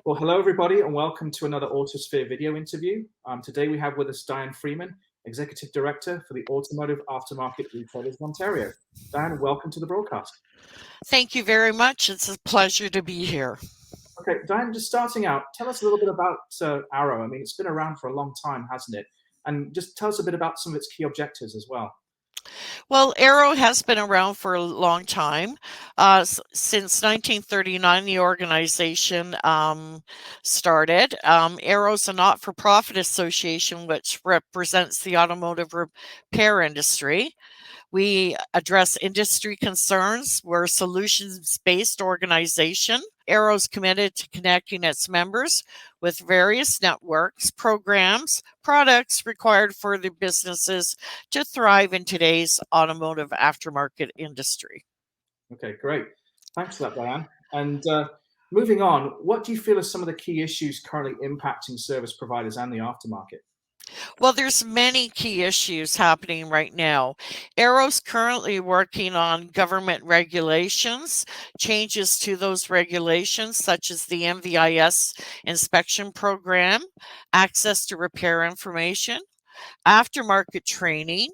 Well, hello everybody and welcome to another Autosphere video interview. Today we have with us Diane Freeman, Executive Director for the Automotive Aftermarket Retailers of Ontario. Diane, welcome to the broadcast. Thank you very much. It's a pleasure to be here. Okay, Diane, just starting out, tell us a little bit about AARO. I mean, it's been around for a long time, hasn't it? And just tell us a bit about some of its key objectives as well. Well, AARO has been around for a long time. Since 1939, the organization started. AARO is a not-for-profit association which represents the automotive repair industry. We address industry concerns. We're a solutions-based organization. AARO is committed to connecting its members with various networks, programs, products required for their businesses to thrive in today's automotive aftermarket industry. Okay, great. Thanks for that, Diane. And moving on, what do you feel are some of the key issues currently impacting service providers and the aftermarket? Well, there's many key issues happening right now. AARO's currently working on government regulations, changes to those regulations, such as the MVIS inspection program, access to repair information, aftermarket training,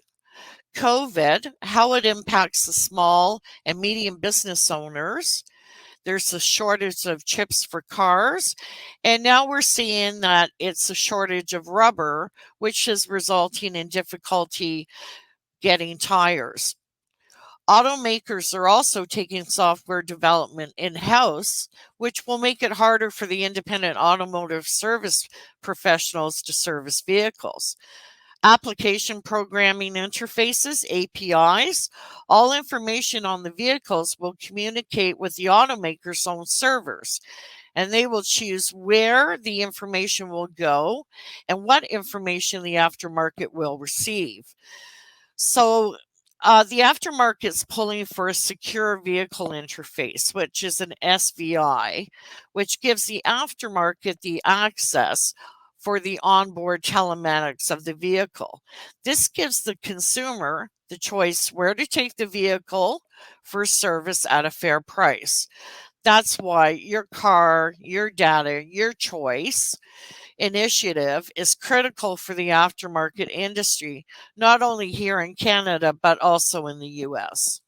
COVID, how it impacts the small and medium business owners. There's a shortage of chips for cars. And now we're seeing that it's a shortage of rubber, which is resulting in difficulty getting tires. Automakers are also taking software development in-house, which will make it harder for the independent automotive service professionals to service vehicles. Application programming interfaces, APIs, all information on the vehicles will communicate with the automaker's own servers, and they will choose where the information will go and what information the aftermarket will receive. So the aftermarket is pulling for a secure vehicle interface, which is an SVI, which gives the aftermarket the access for the onboard telematics of the vehicle. This gives the consumer the choice where to take the vehicle for service at a fair price. That's why your car, your data, your choice initiative is critical for the aftermarket industry, not only here in Canada, but also in the US.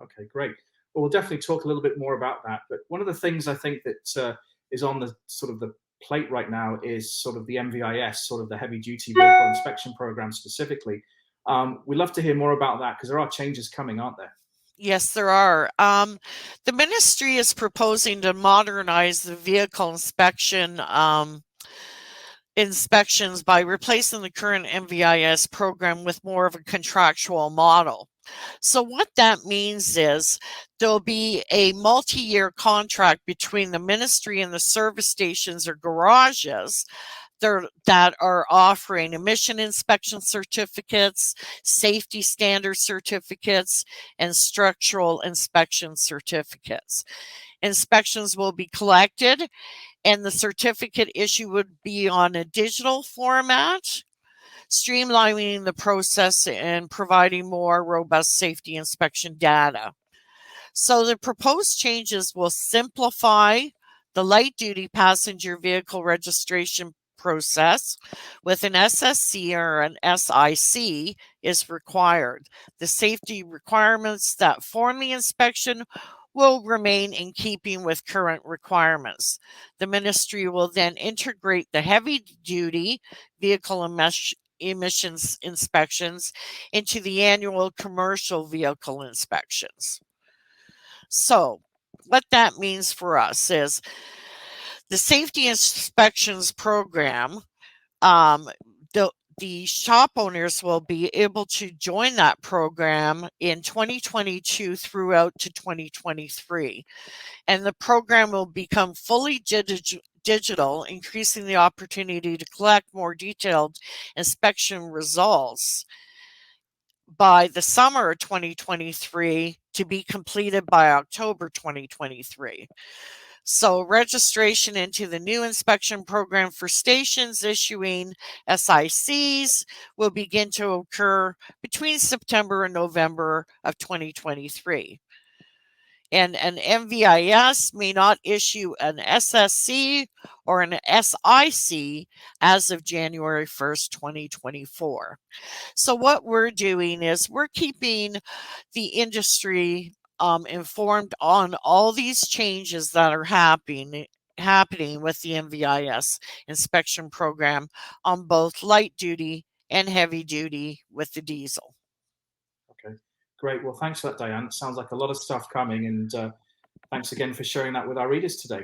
Okay, great. Well, we'll definitely talk a little bit more about that. But one of the things I think that is on the sort of the plate right now is sort of the MVIS, sort of the heavy duty vehicle inspection program specifically. We'd love to hear more about that because there are changes coming, aren't there? Yes, there are. The ministry is proposing to modernize the vehicle inspections by replacing the current MVIS program with more of a contractual model. So what that means is there'll be a multi-year contract between the ministry and the service stations or garages that are offering emission inspection certificates, safety standard certificates, and structural inspection certificates. Inspections will be collected and the certificate issue would be on a digital format, streamlining the process and providing more robust safety inspection data. So the proposed changes will simplify the light-duty passenger vehicle registration process with an SSC or an SIC is required. The safety requirements that form the inspection will remain in keeping with current requirements. The ministry will then integrate the heavy-duty vehicle emissions inspections into the annual commercial vehicle inspections. So, what that means for us is the safety inspections program, um, the shop owners will be able to join that program in 2022 throughout to 2023. And the program will become fully digital, increasing the opportunity to collect more detailed inspection results by the summer of 2023 to be completed by October 2023. So registration into the new inspection program for stations issuing SICs will begin to occur between September and November of 2023. And an MVIS may not issue an SSC or an SIC as of January 1st, 2024. So what we're doing is we're keeping the industry informed on all these changes that are happening with the MVIS inspection program on both light duty and heavy duty with the diesel. Okay, great. Well, thanks for that, Diane. It sounds like a lot of stuff coming, and thanks again for sharing that with our readers today.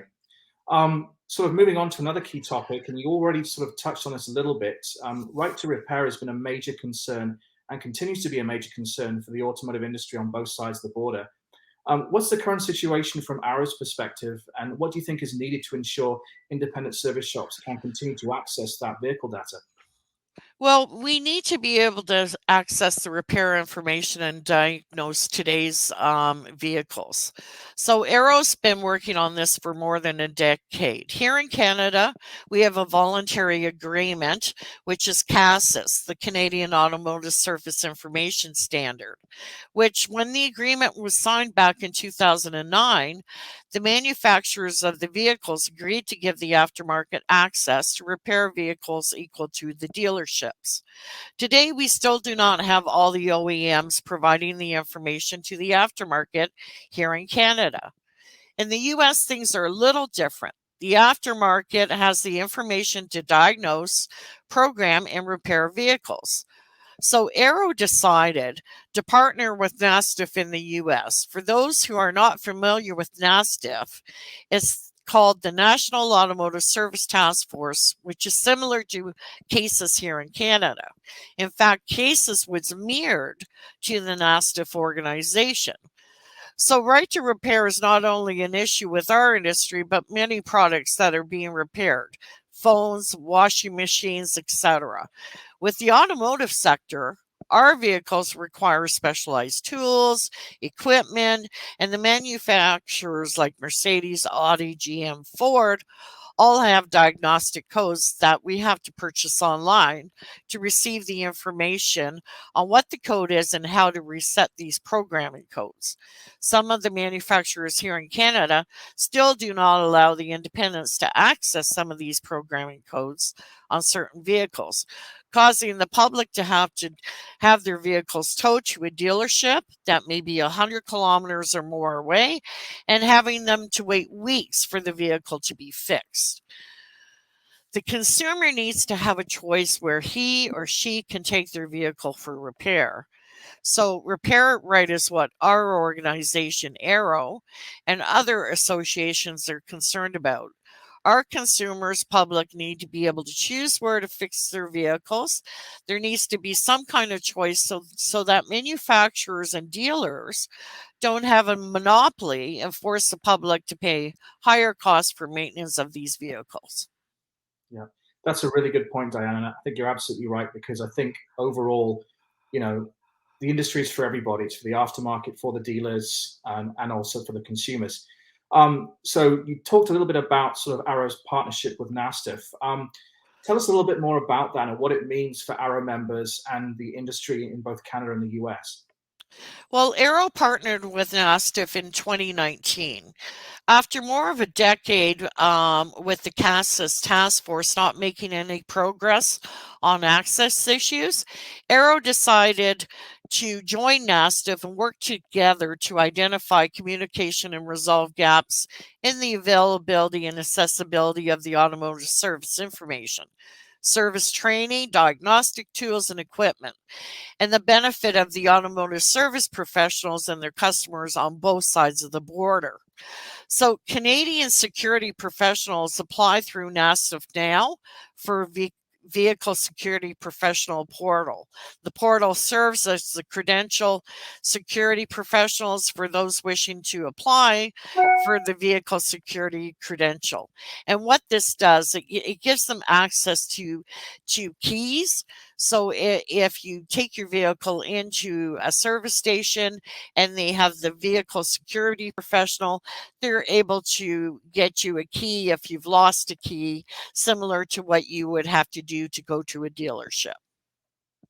Sort of moving on to another key topic, and you already sort of touched on this a little bit. Right to repair has been a major concern and continues to be a major concern for the automotive industry on both sides of the border. What's the current situation from AARO's perspective, and what do you think is needed to ensure independent service shops can continue to access that vehicle data? Well, we need to be able to access the repair information and diagnose today's vehicles. So, Arrow's been working on this for more than a decade. Here in Canada, we have a voluntary agreement, which is CASIS, the Canadian Automotive Service Information Standard, which, when the agreement was signed back in 2009, the manufacturers of the vehicles agreed to give the aftermarket access to repair vehicles equal to the dealerships. Today, we still do not have all the OEMs providing the information to the aftermarket here in Canada. In the US, things are a little different. The aftermarket has the information to diagnose, program, and repair vehicles. So Arrow decided to partner with NASTF in the US. For those who are not familiar with NASTF, it's called the National Automotive Service Task Force, which is similar to CASIS here in Canada. In fact, CASIS was mirrored to the NASTF organization. So, right to repair is not only an issue with our industry, but many products that are being repaired phones, washing machines, etc. With the automotive sector, our vehicles require specialized tools, equipment, and the manufacturers like Mercedes, Audi, GM, Ford all have diagnostic codes that we have to purchase online to receive the information on what the code is and how to reset these programming codes. Some of the manufacturers here in Canada still do not allow the independents to access some of these programming codes on certain vehicles, causing the public to have their vehicles towed to a dealership that may be 100 kilometers or more away and having them to wait weeks for the vehicle to be fixed. The consumer needs to have a choice where he or she can take their vehicle for repair. So, Repair It Right is what our organization, AARO, and other associations are concerned about. Our consumers, public, need to be able to choose where to fix their vehicles. There needs to be some kind of choice so that manufacturers and dealers don't have a monopoly and force the public to pay higher costs for maintenance of these vehicles. Yeah, that's a really good point, Diane. And I think you're absolutely right, because I think overall, you know, the industry is for everybody. It's for the aftermarket, for the dealers, and also for the consumers. So you talked a little bit about sort of Arrow's partnership with NASTF. Tell us a little bit more about that and what it means for Arrow members and the industry in both Canada and the US. Well, Arrow partnered with NASTF in 2019. After more of a decade with the CASIS task force not making any progress on access issues, Arrow decided to join NASTF and work together to identify communication and resolve gaps in the availability and accessibility of the automotive service information, service training, diagnostic tools, and equipment, and the benefit of the automotive service professionals and their customers on both sides of the border. So, Canadian security professionals apply through NASTF now for Vehicle Security Professional Portal. The portal serves as the credential security professionals for those wishing to apply for the vehicle security credential. And what this does, it gives them access to keys. So if you take your vehicle into a service station and they have the vehicle security professional, they're able to get you a key if you've lost a key, similar to what you would have to do to go to a dealership.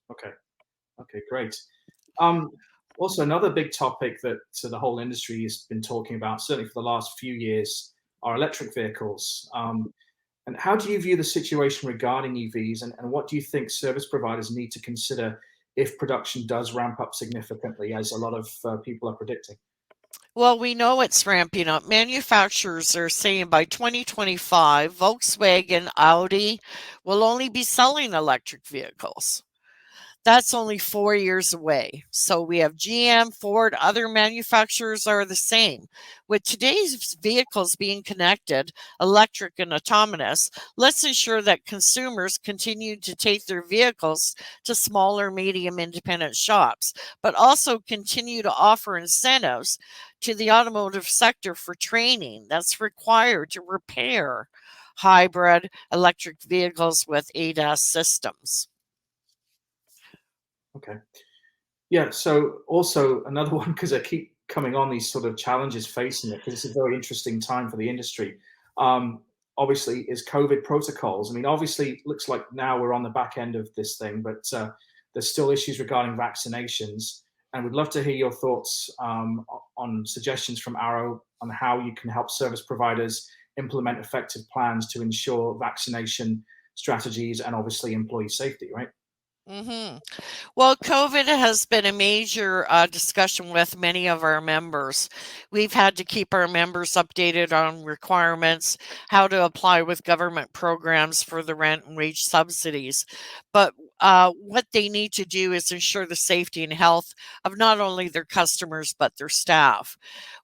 Okay. Okay, great. Um, Also, another big topic that the whole industry has been talking about, certainly for the last few years, are electric vehicles. And how do you view the situation regarding EVs, and what do you think service providers need to consider if production does ramp up significantly, as a lot of people are predicting? Well, we know it's ramping up. Manufacturers are saying by 2025, Volkswagen, Audi will only be selling electric vehicles. That's only 4 years away. So we have GM, Ford, other manufacturers are the same. With today's vehicles being connected, electric and autonomous, let's ensure that consumers continue to take their vehicles to smaller, medium independent shops, but also continue to offer incentives to the automotive sector for training that's required to repair hybrid electric vehicles with ADAS systems. Okay. Yeah. So also another one, because I keep coming on these sort of challenges facing it, because it's a very interesting time for the industry. Um, Obviously, is COVID protocols. I mean, obviously, it looks like now we're on the back end of this thing, but there's still issues regarding vaccinations. And we'd love to hear your thoughts on suggestions from AARO on how you can help service providers implement effective plans to ensure vaccination strategies and obviously employee safety, right? hmm Well, COVID has been a major discussion with many of our members. We've had to keep our members updated on requirements, how to apply with government programs for the rent and wage subsidies. But what they need to do is ensure the safety and health of not only their customers, but their staff.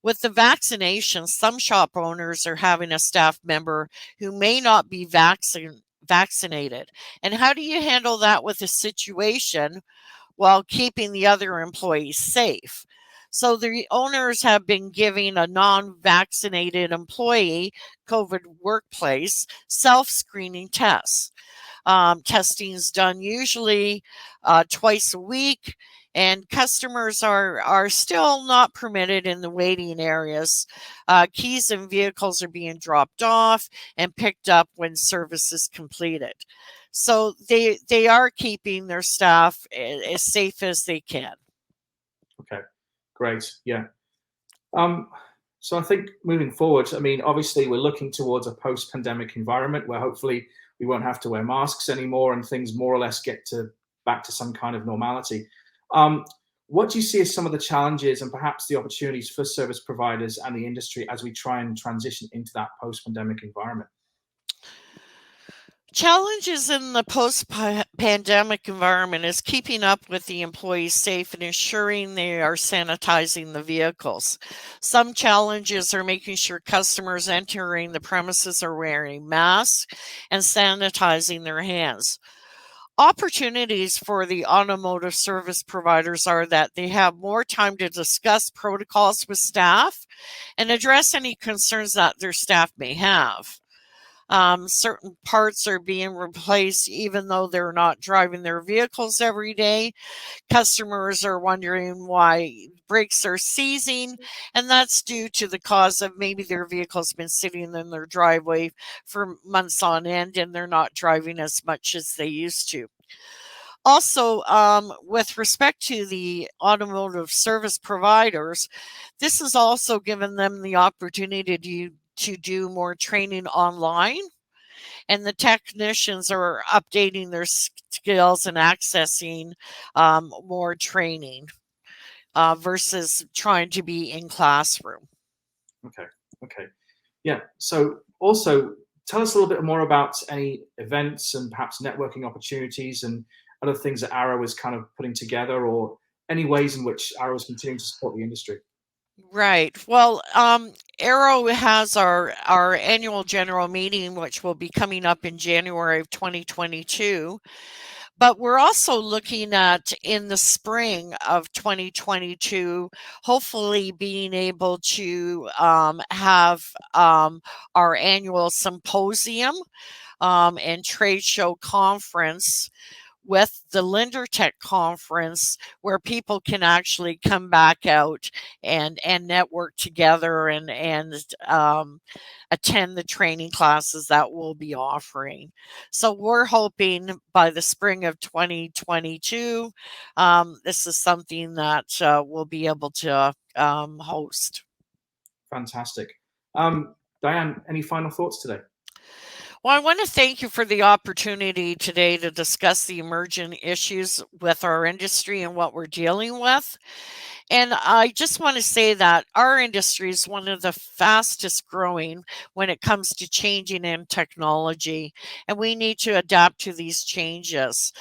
With the vaccinations, some shop owners are having a staff member who may not be vaccinated. And how do you handle that with a situation while keeping the other employees safe? So the owners have been giving a non vaccinated employee COVID workplace self screening tests. Testing is done usually twice a week, and customers are still not permitted in the waiting areas. Keys and vehicles are being dropped off and picked up when service is completed. So they are keeping their staff as safe as they can. Okay, great. Yeah. Um, so I think moving forward, I mean, obviously we're looking towards a post-pandemic environment where hopefully we won't have to wear masks anymore and things more or less get to back to some kind of normality. Um, what do you see as some of the challenges and perhaps the opportunities for service providers and the industry as we try and transition into that post-pandemic environment? Challenges in the post pandemic environment is keeping up with the employees safe and ensuring they are sanitizing the vehicles. Some challenges are making sure customers entering the premises are wearing masks and sanitizing their hands. Opportunities for the automotive service providers are that they have more time to discuss protocols with staff and address any concerns that their staff may have. Certain parts are being replaced even though they're not driving their vehicles every day. Customers are wondering why brakes are seizing, and that's due to the cause of maybe their vehicle's been sitting in their driveway for months on end and they're not driving as much as they used to. Also, with respect to the automotive service providers, this has also given them the opportunity to do more training online, and the technicians are updating their skills and accessing more training versus trying to be in classroom. Okay, okay. Yeah. So also tell us a little bit more about any events and perhaps networking opportunities and other things that Arrow is kind of putting together, or any ways in which Arrow is continuing to support the industry. Right. Well, Arrow has our annual general meeting, which will be coming up in January of 2022. But we're also looking at in the spring of 2022, hopefully being able to have our annual symposium and trade show conference with the LinderTech conference, where people can actually come back out and network together and attend the training classes that we'll be offering. So we're hoping by the spring of 2022, this is something that we'll be able to host. Fantastic. Diane, any final thoughts today? Well, I want to thank you for the opportunity today to discuss the emerging issues with our industry and what we're dealing with. And I just want to say that our industry is one of the fastest growing when it comes to changing in technology, and we need to adapt to these changes.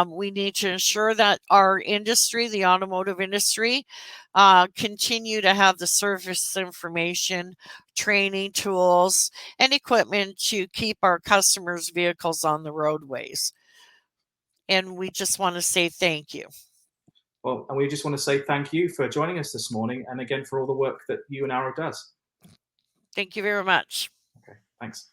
We need to ensure that our industry, the automotive industry, continue to have the service information, training tools, and equipment to keep our customers' vehicles on the roadways. And we just want to say thank you. Well, and we just want to say thank you for joining us this morning, and again for all the work that you and AARO does. Thank you very much. Okay, thanks.